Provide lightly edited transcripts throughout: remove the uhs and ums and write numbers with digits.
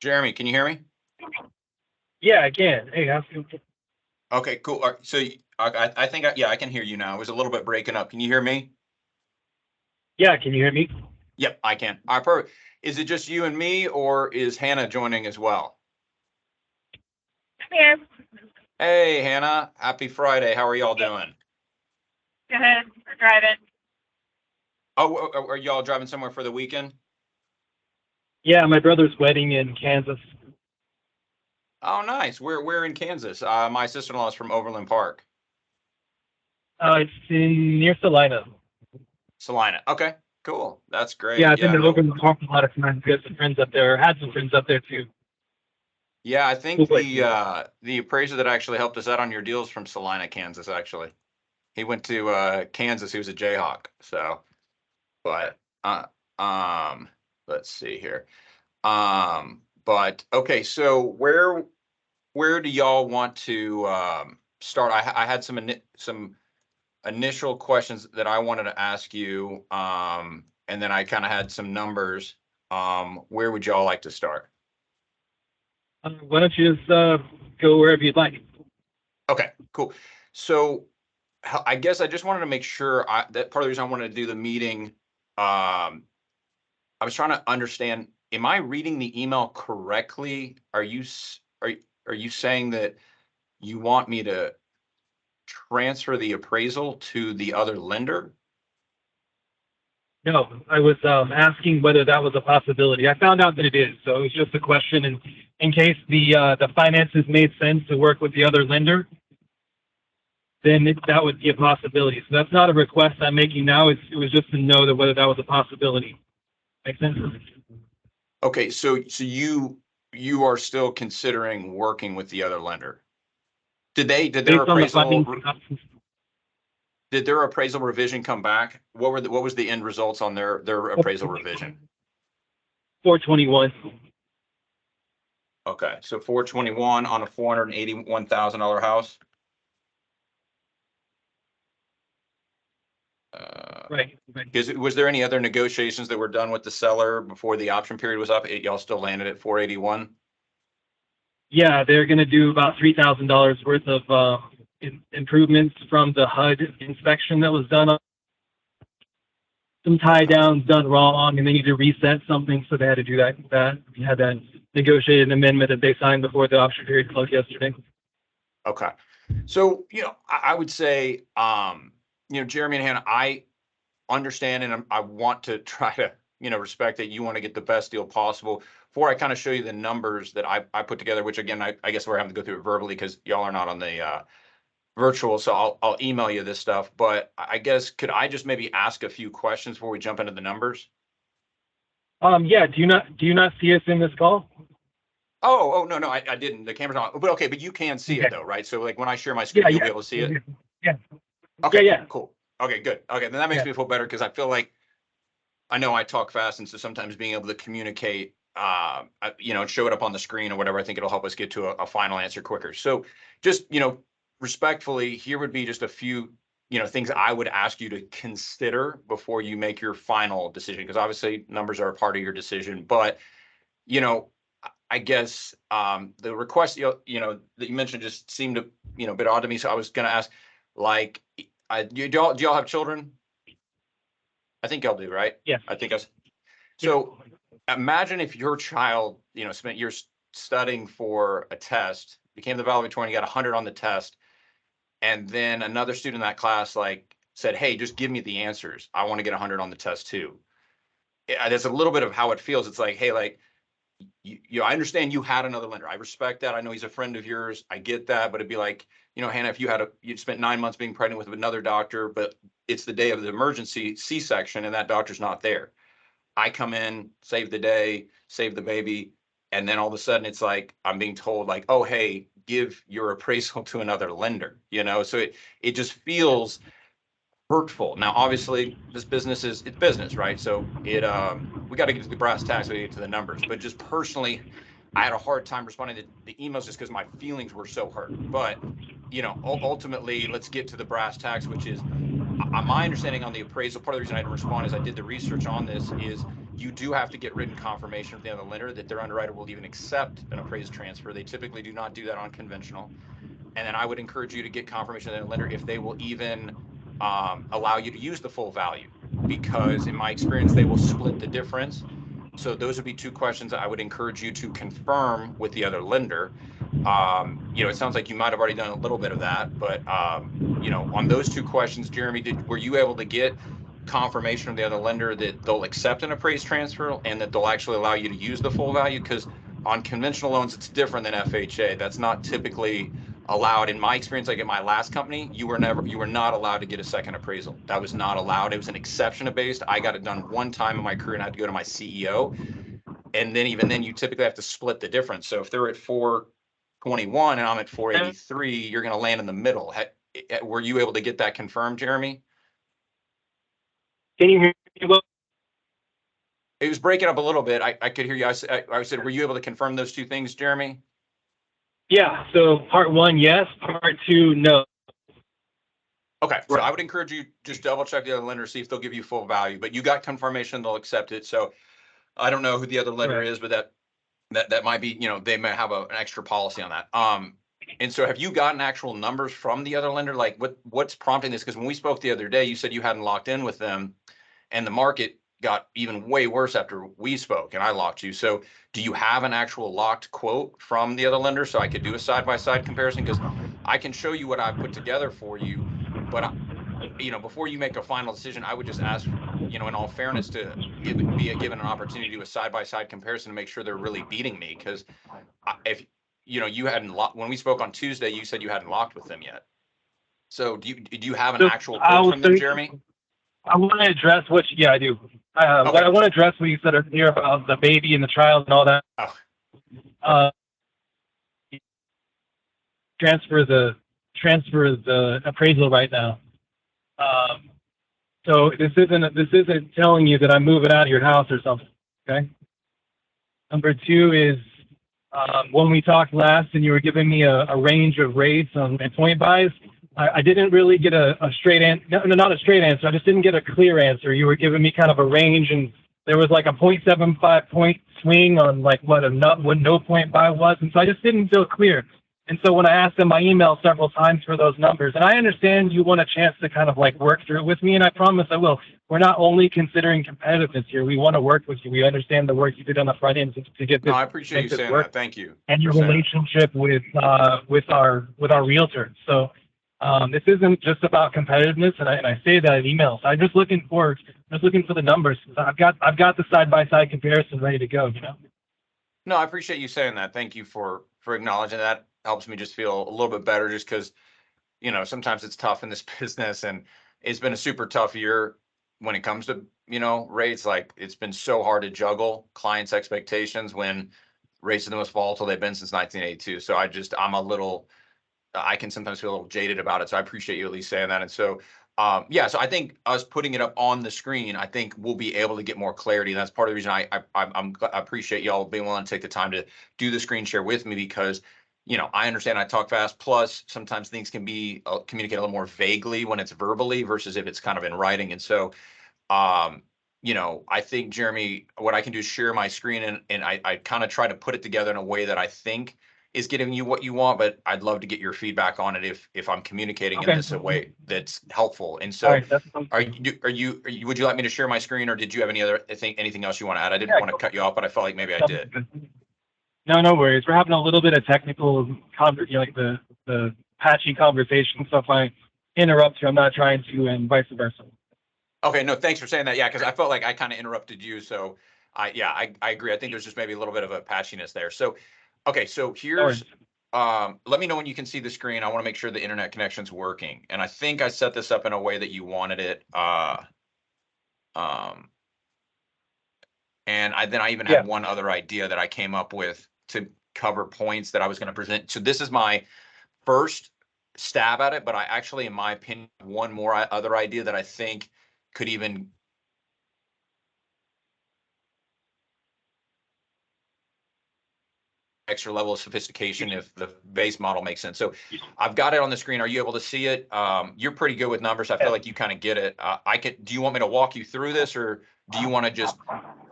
Jeremy, can you hear me? Yeah, I can. Hey, how's it going? Okay, cool. All right, so I think yeah, I can hear you now. It was a little bit breaking up. Can you hear me? Yeah, can you hear me? Yep, I can. All right, perfect. Is it just you and me, or is Hannah joining as well? Here. Hey, Hannah. Happy Friday. How are y'all doing? Good. We're driving. Oh, are y'all driving somewhere for the weekend? Yeah, my brother's wedding in Kansas. Oh, nice. We're in Kansas. My sister-in-law is from Overland Park. It's near Salina. Salina. Okay, cool. That's great. Yeah, I've been Yeah, to no, Overland Park a lot of times. Got some friends up there. Had some friends up there too. yeah, I think Cool place. the appraiser that actually helped us out on your deals from Salina, Kansas, actually. He went to Kansas. He was a Jayhawk. So, but let's see here. But okay, so where do y'all want to start? I had some initial questions that I wanted to ask you, and then I kind of had some numbers. Where would y'all like to start? Why don't you just go wherever you'd like? Okay, cool. So I guess I just wanted to make sure that part of the reason I wanted to do the meeting, I was trying to understand, am I reading the email correctly? Are you saying that you want me to transfer the appraisal to the other lender? No, I was asking whether that was a possibility. I found out that it is, so it was just a question. And in case the finances made sense to work with the other lender, then that would be a possibility. So that's not a request I'm making now. It was just to know that whether that was a possibility. Make sense? Okay, so you are still considering working with the other lender? Did their Based on the appraisal funding options. did their appraisal revision come back? What was the end results on their appraisal revision? 421. Okay, so 421 on a $481,000 house. Right. Was there any other negotiations that were done with the seller before the option period was up? Y'all still landed at 481? Yeah, they're going to do about $3,000 worth of improvements from the HUD inspection that was done. Some tie downs done wrong, and they need to reset something, so they had to do that. We had that negotiated amendment that they signed before the option period closed yesterday. Okay. So, I would say, Jeremy and Hannah, I understand and I want to try to, respect that you want to get the best deal possible. Before I kind of show you the numbers that I put together, which again, I guess we're having to go through it verbally because y'all are not on the virtual, so I'll email you this stuff. But I guess, could I just maybe ask a few questions before we jump into the numbers? Yeah. Do you not see us in this call? Oh, no, I didn't. The camera's on, but okay, but you can see it though, right? So like when I share my screen, you'll be able to see it. Yeah. Okay, Yeah. cool. Okay, good. Okay, then that makes me feel better because I feel like I know I talk fast, and so sometimes being able to communicate, and show it up on the screen or whatever, I think it'll help us get to a final answer quicker. So just, respectfully, here would be just a few, things I would ask you to consider before you make your final decision, because obviously numbers are a part of your decision. But, I guess the request, that you mentioned just seemed to, a bit odd to me. So I was going to ask, like, do y'all have children? I think y'all do, right? Yes. I think so. Imagine if your child, spent years studying for a test, became the valedictorian, got 100 on the test, and then another student in that class said, "Hey, just give me the answers. I want to get 100 on the test too." That's a little bit of how it feels. It's like, hey, I understand you had another lender. I respect that. I know he's a friend of yours. I get that, but it'd be like, Hannah, if you spent 9 months being pregnant with another doctor, but it's the day of the emergency C-section and that doctor's not there. I come in, save the day, save the baby, and then all of a sudden it's like I'm being told like, oh, hey, give your appraisal to another lender, So it just feels hurtful. Now, obviously, it's business, right? So we got to get to the brass tacks, we get to the numbers. But just personally, I had a hard time responding to the emails just because my feelings were so hurt. But ultimately, let's get to the brass tacks, which is my understanding on the appraisal. Part of the reason I didn't respond is I did the research on this is you do have to get written confirmation from the other lender that their underwriter will even accept an appraised transfer. They typically do not do that on conventional. And then I would encourage you to get confirmation of the lender if they will even allow you to use the full value, because in my experience, they will split the difference. So those would be two questions I would encourage you to confirm with the other lender. It sounds like you might have already done a little bit of that, but on those two questions, Jeremy, were you able to get confirmation from the other lender that they'll accept an appraised transfer and that they'll actually allow you to use the full value? Because on conventional loans, it's different than FHA. That's not typically allowed. In my experience, like at my last company, you were not allowed to get a second appraisal. That was not allowed. It was an exception based. I got it done one time in my career and I had to go to my CEO. And then even then, you typically have to split the difference. So if they're at 421 and I'm at 483, you're going to land in the middle. Were you able to get that confirmed, Jeremy? Can you hear me? Well, It was breaking up a little bit. I could hear you. I said, were you able to confirm those two things, Jeremy? yeah. So part one, yes. Part two, no. Okay, so Right. I would encourage you just double check the other lender, see if they'll give you full value. But you got confirmation they'll accept it. So I don't know who the other lender Right. is, but that might be, they may have an extra policy on that. And so have you gotten actual numbers from the other lender? Like what's prompting this? Because when we spoke the other day, you said you hadn't locked in with them and the market got even way worse after we spoke and I locked you. So do you have an actual locked quote from the other lender so I could do a side-by-side comparison? Because I can show you what I've put together for you, but before you make a final decision, I would just ask, in all fairness, to be given an opportunity to do a side-by-side comparison to make sure they're really beating me. Because if you hadn't locked when we spoke on Tuesday, you said you hadn't locked with them yet. So do you have an So actual quote from them, Jeremy? I want to address yeah, I do. Okay. What I want to address what you said earlier about the baby and the child and all that. Oh. Transfer the appraisal right now. So this isn't telling you that I'm moving out of your house or something. Okay. Number two is when we talked last and you were giving me a range of rates and point buys, I didn't really get a straight answer. No, not a straight answer. I just didn't get a clear answer. You were giving me kind of a range, and there was like a 0.75 point swing on like what no point buy was, and so I just didn't feel clear. And so when I asked them my email several times for those numbers, and I understand you want a chance to kind of like work through it with me, and I promise I will. We're not only considering competitiveness here. We want to work with you. We understand the work you did on the front end to get this. No, I appreciate you saying that. Thank you. And your relationship with our realtor. So this isn't just about competitiveness, and I say that in emails. I'm just looking for the numbers. I've got the side-by-side comparison ready to go. No, I appreciate you saying that. Thank you for acknowledging that. Helps me just feel a little bit better, just because sometimes it's tough in this business, and it's been a super tough year when it comes to rates. Like, it's been so hard to juggle clients' expectations when rates are the most volatile they've been since 1982. So I can sometimes feel a little jaded about it. So I appreciate you at least saying that. And so, so I think us putting it up on the screen, I think we'll be able to get more clarity. And that's part of the reason I appreciate y'all being willing to take the time to do the screen share with me, because, I understand I talk fast. Plus, sometimes things can be communicated a little more vaguely when it's verbally versus if it's kind of in writing. And so, I think, Jeremy, what I can do is share my screen and I kind of try to put it together in a way that I think is getting you what you want, but I'd love to get your feedback on it if I'm communicating in this a way that's helpful. And so, would you like me to share my screen, or did you have anything else you want to add? I didn't want to cut you off, but I felt like maybe I did. No worries. We're having a little bit of technical like the patchy conversation. So if I interrupt you, I'm not trying to, and vice versa. Okay, no, thanks for saying that. Yeah, because I felt like I kind of interrupted you. So I agree. I think there's just maybe a little bit of a patchiness there. So, okay, so here's, let me know when you can see the screen. I want to make sure the internet connection's working. And I think I set this up in a way that you wanted it. And I even had one other idea that I came up with to cover points that I was going to present. So this is my first stab at it, but I actually, in my opinion, have one more other idea that I think could even extra level of sophistication if the base model makes sense. So I've got it on the screen. Are you able to see it? You're pretty good with numbers. I feel like you kind of get it. Do you want me to walk you through this, or do you want to just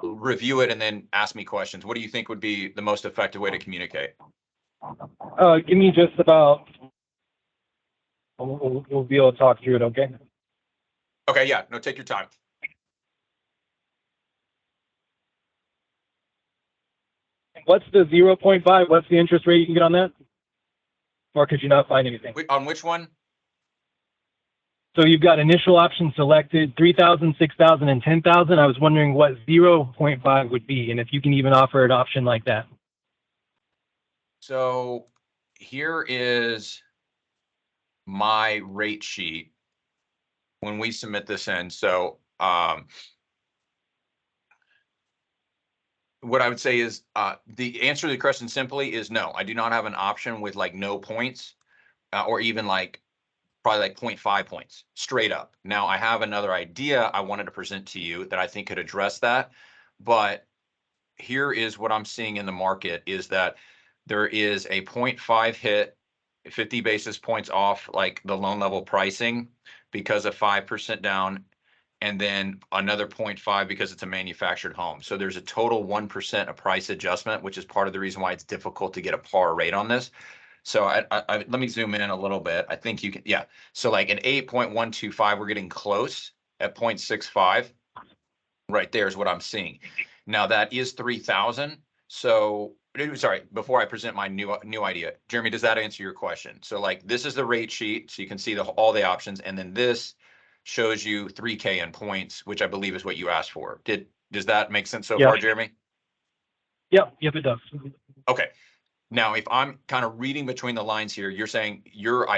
review it and then ask me questions? What do you think would be the most effective way to communicate? Give me just about, we'll be able to talk through it, okay? Okay, yeah, no, take your time. What's the 0.5? What's the interest rate you can get on that? Or could you not find anything? On which one? So you've got initial option selected, 3,000, 6,000, and 10,000. I was wondering what 0.5 would be, and if you can even offer an option like that. So here is my rate sheet when we submit this in. So what I would say is the answer to the question simply is no. I do not have an option with like no points or even like probably like 0.5 points straight up. Now I have another idea I wanted to present to you that I think could address that. But here is what I'm seeing in the market is that there is a 0.5 hit, 50 basis points off like the loan level pricing because of 5% down, and then another 0.5 because it's a manufactured home. So there's a total 1% of price adjustment, which is part of the reason why it's difficult to get a par rate on this. So let me zoom in a little bit. I think you can, yeah. So like an 8.125, we're getting close at 0.65. Right there is what I'm seeing. Now that is 3,000. So sorry, before I present my new idea, Jeremy, does that answer your question? So like this is the rate sheet, so you can see all the options, and then this shows you 3K in points, which I believe is what you asked for. Does that make sense so far, Jeremy? Yep, it does. Okay. Now, if I'm kind of reading between the lines here, you're saying your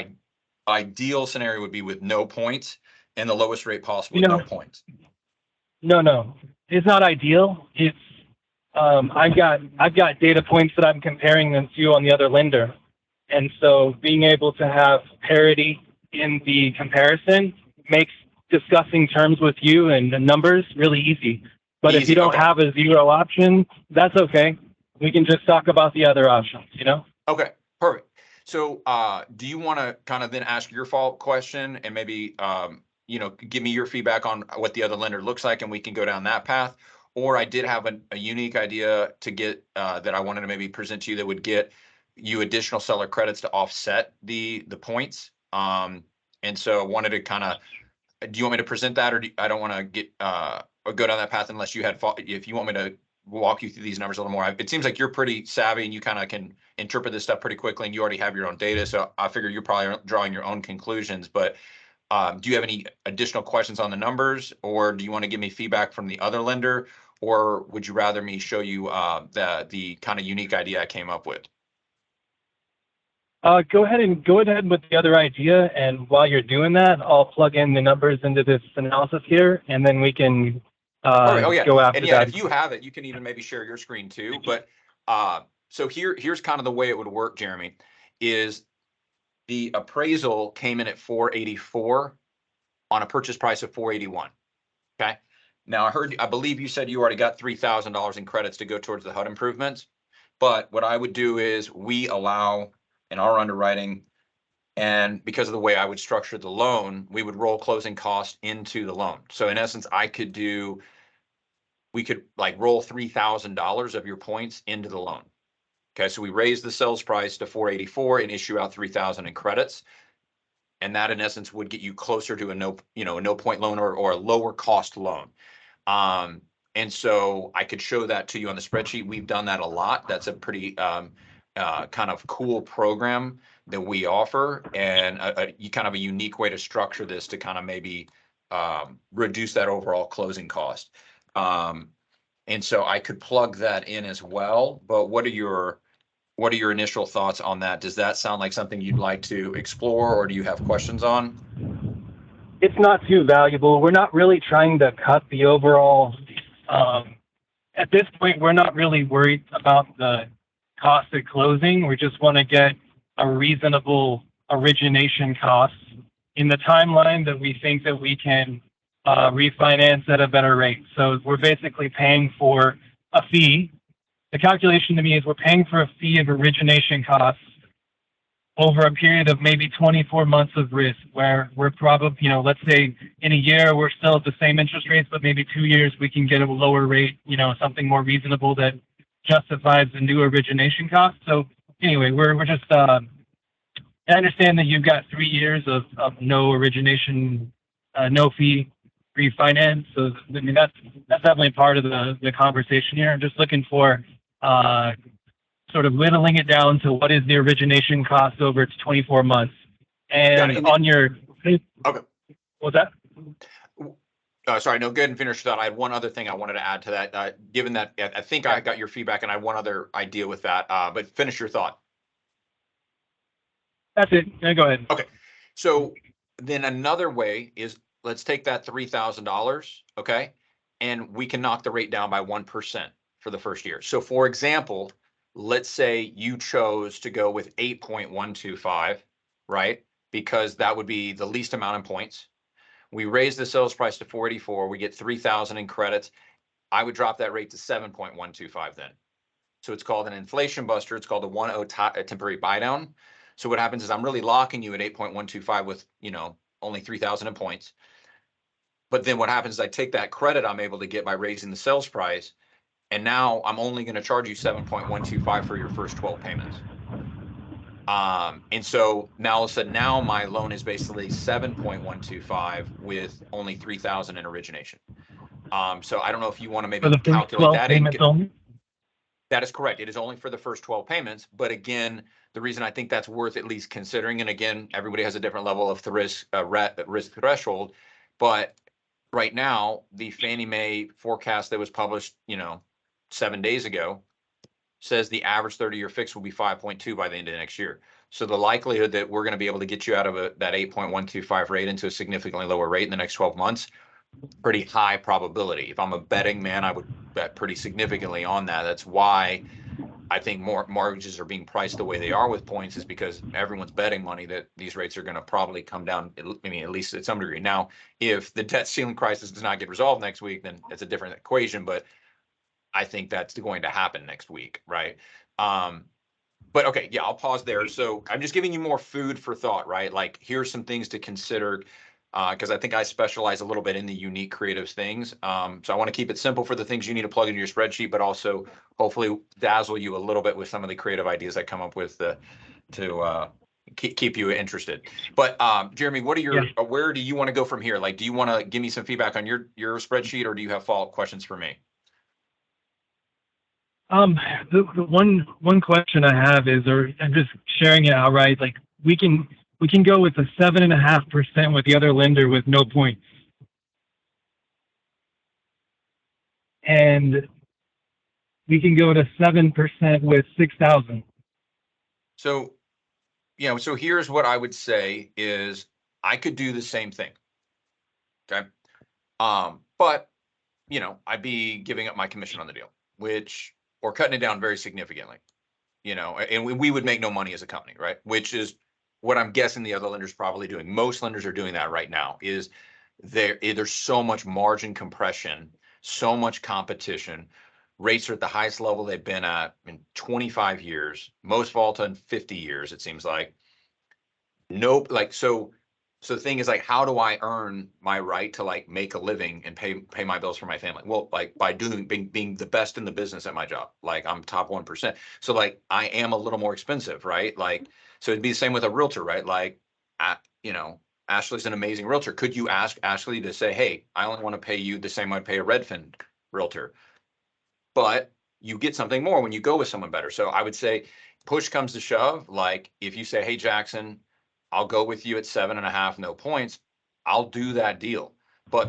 ideal scenario would be with no points and the lowest rate possible with no points. No, it's not ideal. It's I've got data points that I'm comparing them to on the other lender, and so being able to have parity in the comparison makes discussing terms with you and the numbers really easy. But if you don't have a zero option, that's okay. We can just talk about the other options, you know? Okay, perfect. So do you want to kind of then ask your follow-up question and maybe give me your feedback on what the other lender looks like, and we can go down that path? Or I did have a unique idea to get that I wanted to maybe present to you that would get you additional seller credits to offset the points. And so I wanted to kind of, do you want me to present that, or I don't want to get or go down that path unless you had, if you want me to walk you through these numbers a little more. It seems like you're pretty savvy and you kind of can interpret this stuff pretty quickly, and you already have your own data. So I figure you're probably drawing your own conclusions, but do you have any additional questions on the numbers, or do you want to give me feedback from the other lender, or would you rather me show you the kind of unique idea I came up with? Go ahead with the other idea, and while you're doing that, I'll plug in the numbers into this analysis here, and then we can go after that. If you have it, you can even maybe share your screen too. But so here's kind of the way it would work, Jeremy, is the appraisal came in at 484 on a purchase price of 481. Okay. Now I believe you said you already got $3,000 in credits to go towards the HUD improvements. But what I would do is we allow in our underwriting, and because of the way I would structure the loan, we would roll closing costs into the loan. So in essence, we could like roll $3,000 of your points into the loan. Okay, so we raise the sales price to 484 and issue out 3,000 in credits, and that in essence would get you closer to a no point loan or a lower cost loan. And so I could show that to you on the spreadsheet. We've done that a lot. That's a pretty kind of cool program that we offer, and a kind of a unique way to structure this to kind of maybe reduce that overall closing cost. And so I could plug that in as well. But what are your initial thoughts on that? Does that sound like something you'd like to explore, or do you have questions on? It's not too valuable. We're not really trying to cut the overall. At this point, we're not really worried about the cost of closing. We just want to get a reasonable origination cost in the timeline that we think that we can refinance at a better rate. So we're basically paying for a fee the calculation to me is we're paying for a fee of origination costs over a period of maybe 24 months of risk, where we're probably, you know, let's say in a year we're still at the same interest rates, but maybe 2 years we can get a lower rate, you know, something more reasonable that justifies the new origination cost. So anyway, we're just, I understand that you've got 3 years of no origination, no fee refinance. So I mean, that's definitely part of the conversation here. I'm just looking for, sort of whittling it down to what is the origination cost over its 24 months. And on your, Okay. what's that? Sorry, no, go ahead and finish that. I had one other thing I wanted to add to that. Given that I think I got your feedback and I had one other idea with that, but finish your thought. That's it. Yeah, go ahead. Okay. So then another way is, let's take that $3,000, okay? And we can knock the rate down by 1% for the first year. So for example, let's say you chose to go with 8.125, right? Because that would be the least amount in points. We raise the sales price to 484, we get 3,000 in credits. I would drop that rate to 7.125 then. So it's called an inflation buster. It's called a 1.0 temporary buy down. So what happens is I'm really locking you at 8.125 with, you know, only 3,000 in points. But then what happens is I take that credit I'm able to get by raising the sales price, and now I'm only going to charge you 7.125 for your first 12 payments. And so now all of a sudden, now my loan is basically 7.125 with only 3,000 in origination. So I don't know if you want to maybe For the first calculate 12 that. payments only? That is correct. It is only for the first 12 payments. But again, the reason I think that's worth at least considering, and again, everybody has a different level of the risk threshold. But right now, the Fannie Mae forecast that was published, you know, 7 days ago says the average 30-year fix will be 5.2 by the end of next year. So the likelihood that we're going to be able to get you out of that 8.125 rate into a significantly lower rate in the next 12 months, pretty high probability. If I'm a betting man, I would bet pretty significantly on that. That's why I think more mortgages are being priced the way they are with points, is because everyone's betting money that these rates are going to probably come down. I mean, at least at some degree. Now, if the debt ceiling crisis does not get resolved next week, then it's a different equation. But I think that's going to happen next week, right? But okay, yeah, I'll pause there. So I'm just giving you more food for thought, right? Like, here's some things to consider, because I think I specialize a little bit in the unique creative things. So I want to keep it simple for the things you need to plug into your spreadsheet, but also hopefully dazzle you a little bit with some of the creative ideas I come up with to keep you interested. But Jeremy, what are your where do you want to go from here? Like, do you want to give me some feedback on your spreadsheet, or do you have follow-up questions for me? The one question I have is, or I'm just sharing it outright, like we can go with a 7.5% with the other lender with no points. And we can go to 7% with 6,000. So, you know, so here's what I would say is I could do the same thing. Okay. But, you know, I'd be giving up my commission on the deal, or cutting it down very significantly, you know, and we would make no money as a company, right? Which is what I'm guessing the other lenders probably doing. Most lenders are doing that right now. Is there's so much margin compression, so much competition. Rates are at the highest level they've been at in 25 years, most volatile in 50 years, it seems like. Nope. Like, so the thing is, like, how do I earn my right to like make a living and pay my bills for my family? Well, like by being the best in the business at my job. Like, I'm top 1%. So like I am a little more expensive, right? Like, so it'd be the same with a realtor, right? Like, you know, Ashley's an amazing realtor. Could you ask Ashley to say, hey, I only want to pay you the same I'd pay a Redfin realtor? But you get something more when you go with someone better. So I would say, push comes to shove, like if you say, hey, Jackson, I'll go with you at 7.5, no points, I'll do that deal. But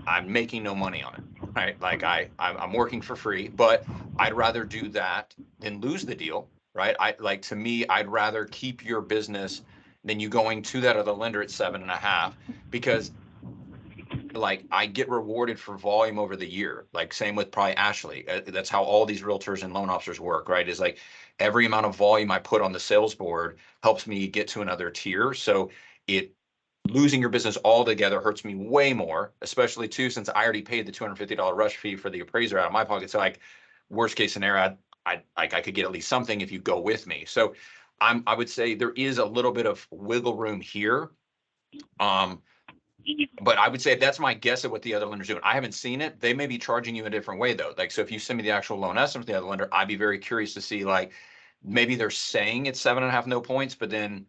I'm making no money on it, right? Like I'm working for free, but I'd rather do that than lose the deal, right? To me, I'd rather keep your business than you going to that other lender at 7.5, because like I get rewarded for volume over the year. Like, same with probably Ashley. That's how all these realtors and loan officers work, right? Is like every amount of volume I put on the sales board helps me get to another tier. So losing your business altogether hurts me way more, especially too, since I already paid the $250 rush fee for the appraiser out of my pocket. So like worst case scenario, I could get at least something if you go with me. So I would say there is a little bit of wiggle room here. But I would say that's my guess at what the other lender's doing. I haven't seen it. They may be charging you a different way though. Like, so if you send me the actual loan estimate, the other lender, I'd be very curious to see, like, maybe they're saying it's 7.5, no points, but then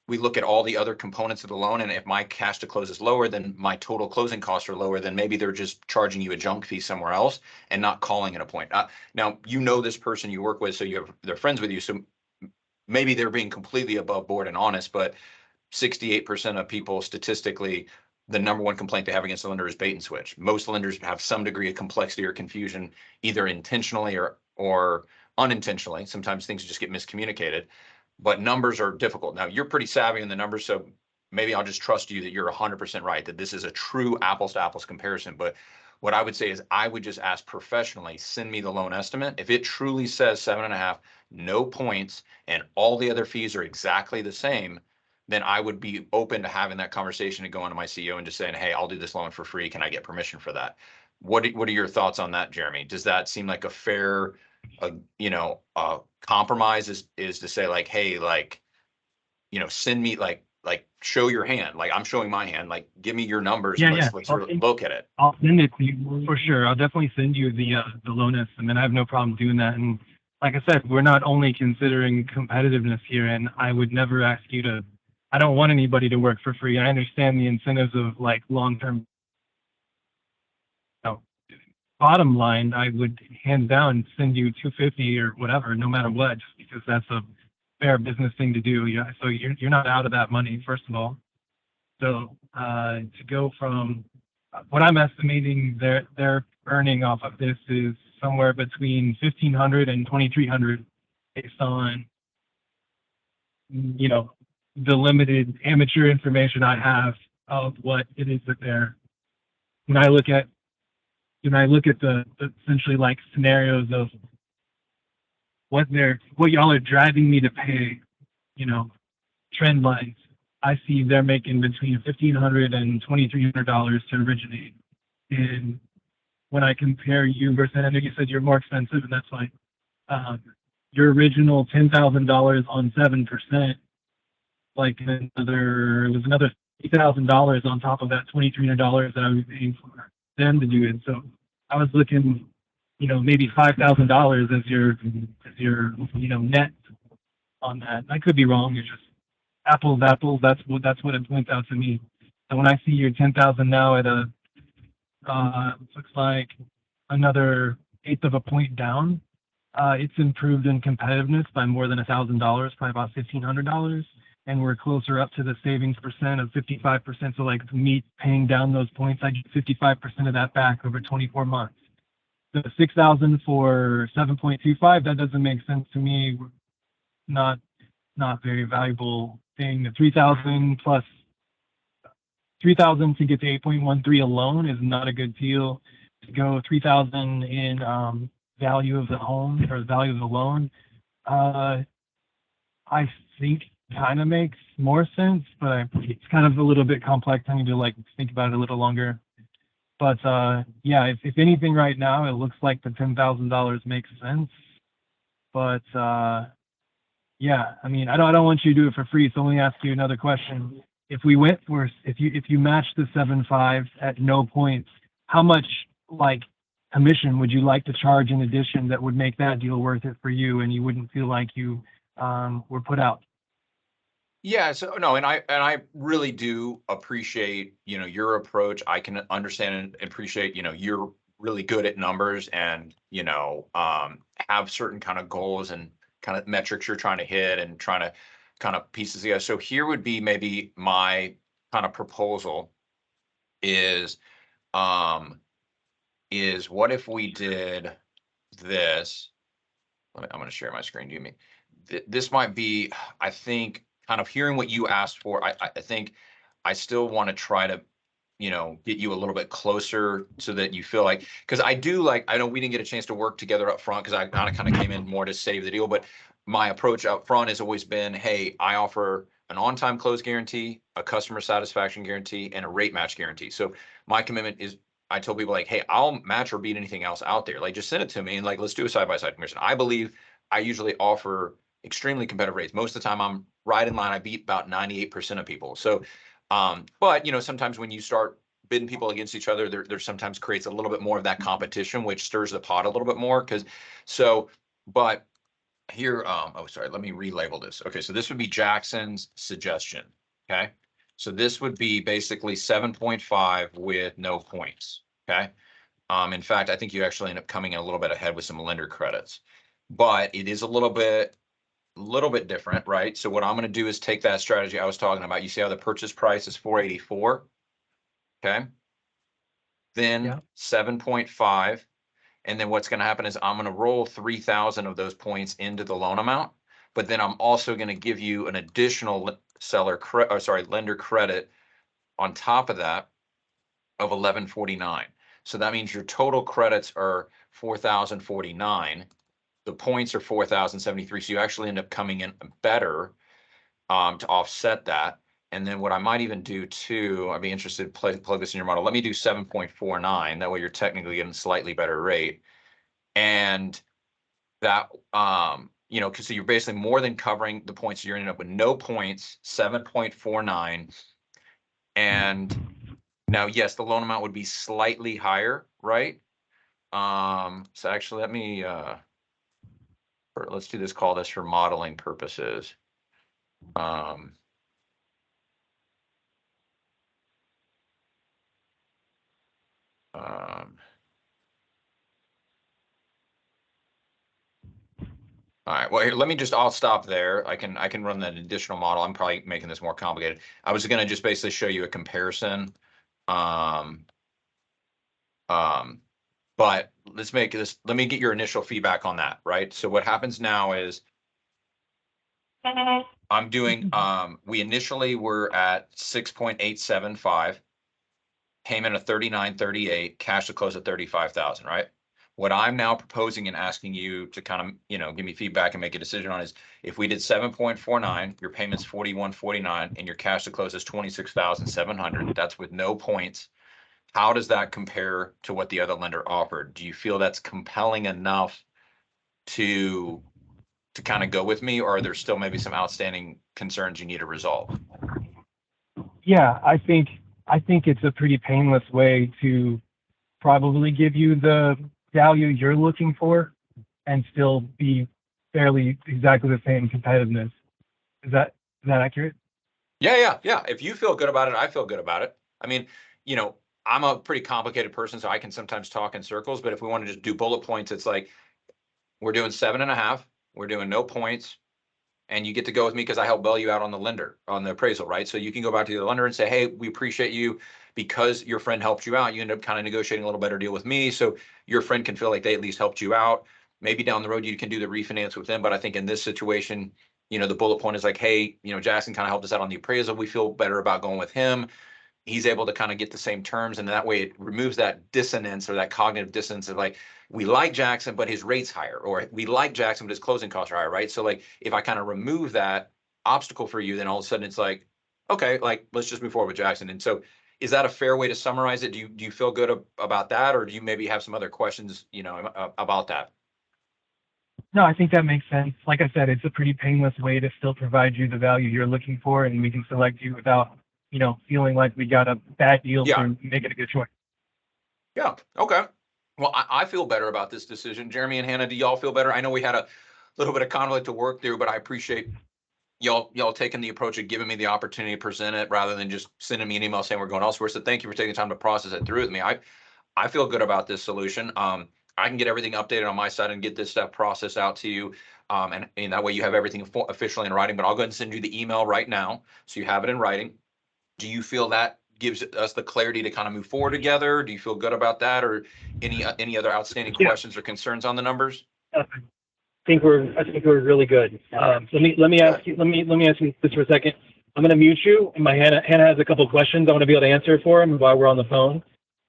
we look at all the other components of the loan. And if my cash to close is lower, then my total closing costs are lower, then maybe they're just charging you a junk fee somewhere else and not calling it a point. Now, you know, this person you work with, so they're friends with you. So maybe they're being completely above board and honest, but 68% of people statistically, the number one complaint they have against the lender is bait and switch. Most lenders have some degree of complexity or confusion, either intentionally or unintentionally. Sometimes things just get miscommunicated, but numbers are difficult. Now, you're pretty savvy in the numbers, so maybe I'll just trust you that you're 100% right, that this is a true apples to apples comparison. But what I would say is I would just ask professionally, send me the loan estimate. If it truly says 7.5, no points, and all the other fees are exactly the same, then I would be open to having that conversation and going to my CEO and just saying, hey, I'll do this loan for free. Can I get permission for that? What are your thoughts on that, Jeremy? Does that seem like a fair, compromise is to say, like, hey, like, send me like show your hand. Like, I'm showing my hand, like, give me your numbers. Yeah, and yeah. let's look at it. I'll send it to you for sure. I'll definitely send you the loan estimate. I have no problem doing that. And like I said, we're not only considering competitiveness here, and I would never ask you to. I don't want anybody to work for free. I understand the incentives of like long-term. No, bottom line, I would hands down send you 250 or whatever, no matter what, just because that's a fair business thing to do. Yeah, so you're not out of that money, first of all. So to go from what I'm estimating they're earning off of this is somewhere between 1,500 and 2,300 based on the limited amateur information I have of what it is that they're. When I look at the essentially like scenarios of what y'all are driving me to pay, trend lines, I see they're making between $1,500 and $2,300 to originate. And when I compare you versus, I know you said you're more expensive, and that's fine. Your original $10,000 on 7%, like it was another $3,000 on top of that $2,300 that I was paying for them to do it. So I was looking, maybe $5,000 as your net on that. I could be wrong. It's just apples. That's what it points out to me. And when I see your 10,000 now at looks like another 1/8 of a point down, it's improved in competitiveness by more than $1,000, probably about $1,500. And we're closer up to the savings percent of 55%. So like me paying down those points, I get 55% of that back over 24 months. The 6,000 for 7.25, that doesn't make sense to me. Not very valuable thing. The 3,000 plus 3,000 to get to 8.13 alone is not a good deal. To go 3,000 in value of the home or the value of the loan, I think kind of makes more sense, but it's kind of a little bit complex. I need to like think about it a little longer. But yeah, if anything right now, it looks like the $10,000 makes sense. But yeah, I mean, I don't want you to do it for free. So let me ask you another question. If we went for, if you match the 7.5 at no points, how much like commission would you like to charge in addition that would make that deal worth it for you, and you wouldn't feel like you were put out? Yeah, so no, and I really do appreciate, your approach. I can understand and appreciate, you're really good at numbers and, have certain kind of goals and kind of metrics you're trying to hit and trying to kind of pieces together. So here would be maybe my kind of proposal is what if we did this? I'm going to share my screen. Do you mean this might be, I think, kind of hearing what you asked for. I think I still want to try to, get you a little bit closer so that you feel like, because I know we didn't get a chance to work together up front because I kind of came in more to save the deal. But my approach up front has always been, hey, I offer an on-time close guarantee, a customer satisfaction guarantee, and a rate match guarantee. So my commitment is I told people like, hey, I'll match or beat anything else out there. Like, just send it to me and like, let's do a side-by-side comparison. I believe I usually offer extremely competitive rates. Most of the time I'm right in line. I beat about 98% of people. So, but you know, sometimes when you start bidding people against each other, there sometimes creates a little bit more of that competition, which stirs the pot a little bit more. But here, oh, sorry, let me relabel this. Okay, so this would be Jackson's suggestion. Okay, so this would be basically 7.5 with no points. Okay, in fact, I think you actually end up coming in a little bit ahead with some lender credits, but it is a little bit different, right? So what I'm going to do is take that strategy I was talking about. You see how the purchase price is 484. Okay, then Yeah. 7.5. And then what's going to happen is I'm going to roll 3,000 of those points into the loan amount, but then I'm also going to give you an additional lender credit on top of that of 1149. So that means your total credits are 4,049. The points are 4,073. So you actually end up coming in better to offset that. And then what I might even do too, I'd be interested to plug this in your model. Let me do 7.49. That way you're technically getting a slightly better rate. And that, you know, because so you're basically more than covering the points. You're ending up with no points, 7.49. And now, yes, the loan amount would be slightly higher, right? So actually, let me, let's do this, call this for modeling purposes. Um, All right, well, here, let me just, I'll stop there. I can run that additional model. I'm probably making this more complicated. I was gonna just basically show you a comparison. Um, but let's make this, let me get your initial feedback on that, right? So what happens now is I'm doing, we initially were at 6.875, payment of 39.38, cash to close at 35,000, right? What I'm now proposing and asking you to kind of, you know, give me feedback and make a decision on is if we did 7.49, your payment's 41.49 and your cash to close is 26,700. That's with no points. How does that compare to what the other lender offered? Do you feel that's compelling enough to kind of go with me, or are there still maybe some outstanding concerns you need to resolve? Yeah, I think it's a pretty painless way to probably give you the value you're looking for and still be fairly exactly the same competitiveness. Is that accurate? Yeah. If you feel good about it, I feel good about it. I mean, you know, I'm a pretty complicated person, so I can sometimes talk in circles, but if we want to just do bullet points, it's like, we're doing 7.5, we're doing no points, and you get to go with me because I help bail you out on the appraisal, right? So you can go back to the lender and say, hey, we appreciate you because your friend helped you out. You end up kind of negotiating a little better deal with me. So your friend can feel like they at least helped you out. Maybe down the road, you can do the refinance with them. But I think in this situation, you know, the bullet point is like, hey, you know, Jackson kind of helped us out on the appraisal. We feel better about going with him. He's able to kind of get the same terms. And that way it removes that dissonance or that cognitive dissonance of like, we like Jackson, but his rate's higher, or we like Jackson, but his closing costs are higher, right? So like, if I kind of remove that obstacle for you, then all of a sudden it's like, okay, like, let's just move forward with Jackson. And so is that a fair way to summarize it? Do you feel good about that? Or do you maybe have some other questions, you know, about that? No, I think that makes sense. Like I said, it's a pretty painless way to still provide you the value you're looking for, and we can select you without, you know, feeling like we got a bad deal Yeah. for making a good choice. Yeah. Okay. Well, I feel better about this decision. Jeremy and Hannah, do y'all feel better? I know we had a little bit of conflict to work through, but I appreciate y'all taking the approach of giving me the opportunity to present it rather than just sending me an email saying we're going elsewhere. So thank you for taking time to process it through with me. I feel good about this solution. I can get everything updated on my side and get this stuff processed out to you. And that way you have everything officially in writing, but I'll go ahead and send you the email right now. So you have it in writing. Do you feel that gives us the clarity to kind of move forward together? Do you feel good about that, or any other outstanding Yeah. questions or concerns on the numbers? I think we're really good. Let me ask you this for a second. I'm going to mute you, and Hannah has a couple of questions I want to be able to answer for him while we're on the phone.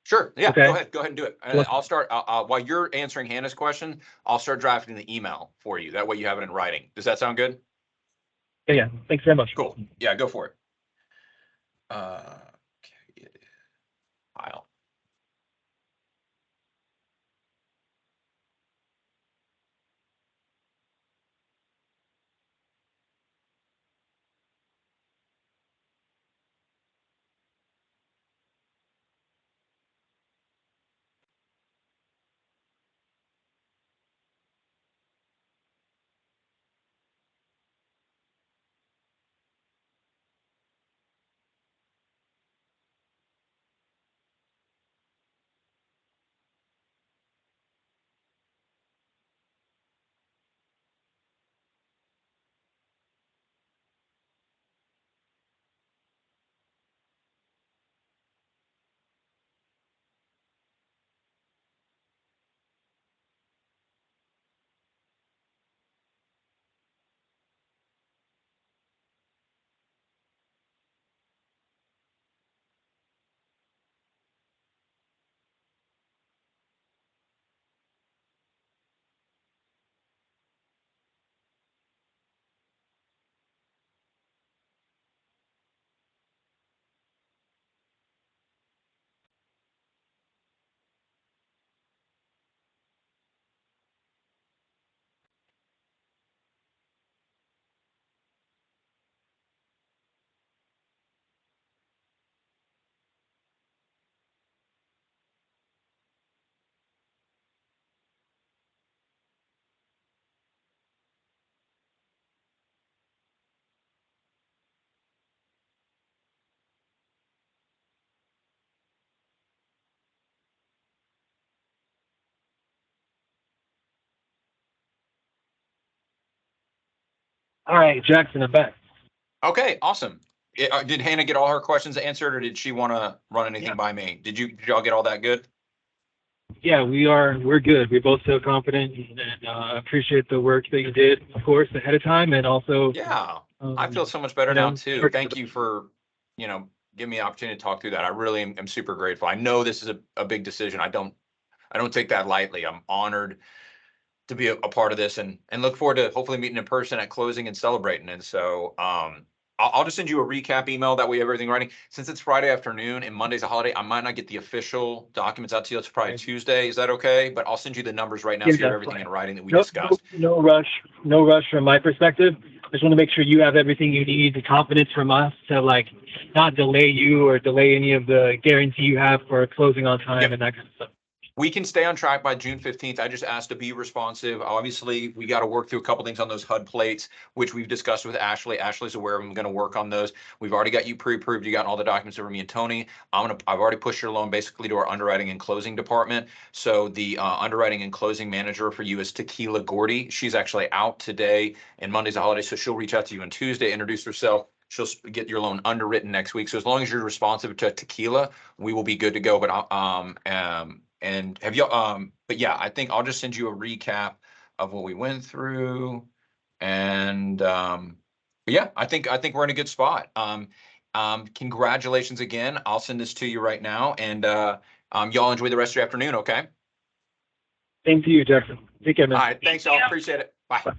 Sure. Yeah. Okay. Go ahead and do it. And I'll start while you're answering Hannah's question. I'll start drafting the email for you. That way you have it in writing. Does that sound good? Yeah. Thanks very much. Cool. Yeah, go for it. Okay. File. All right, Jackson, I'm back. Okay, awesome. Did Hannah get all her questions answered, or did she want to run anything by me? Did y'all get all that good? Yeah, we're good. We both feel confident and appreciate the work that you did, of course, ahead of time, and also, Yeah, I feel so much better you now know, too. Thank you for, giving me the opportunity to talk through that. I really am super grateful. I know this is a big decision. I don't take that lightly. I'm honored to be a part of this and look forward to hopefully meeting in person at closing and celebrating. And so, I'll just send you a recap email that we have everything writing. Since it's Friday afternoon and Monday's a holiday, I might not get the official documents out to you. It's probably Okay. Tuesday. Is that okay? But I'll send you the numbers right now Yeah, so you have that's everything fine. in writing that we No, discussed. no rush. No rush from my perspective. I just want to make sure you have everything you need, the confidence from us to not delay you or delay any of the guarantee you have for closing on time Yep. and that kind of stuff. We can stay on track by June 15th. I just asked to be responsive. Obviously, we got to work through a couple things on those HUD plates, which we've discussed with Ashley. Ashley's aware of them. I'm going to work on those. We've already got you pre-approved. You got all the documents over me and Tony. I've already pushed your loan basically to our underwriting and closing department. So the underwriting and closing manager for you is Tequila Gordy. She's actually out today, and Monday's a holiday, so she'll reach out to you on Tuesday, introduce herself. She'll get your loan underwritten next week. So as long as you're responsive to Tequila, we will be good to go. But and have you but yeah, I think I'll just send you a recap of what we went through. And but yeah, I think we're in a good spot. Congratulations again. I'll send this to you right now, and y'all enjoy the rest of your afternoon, okay? Same to you, Jackson. Take care, man. All right, thanks y'all. Appreciate it. Bye. Bye.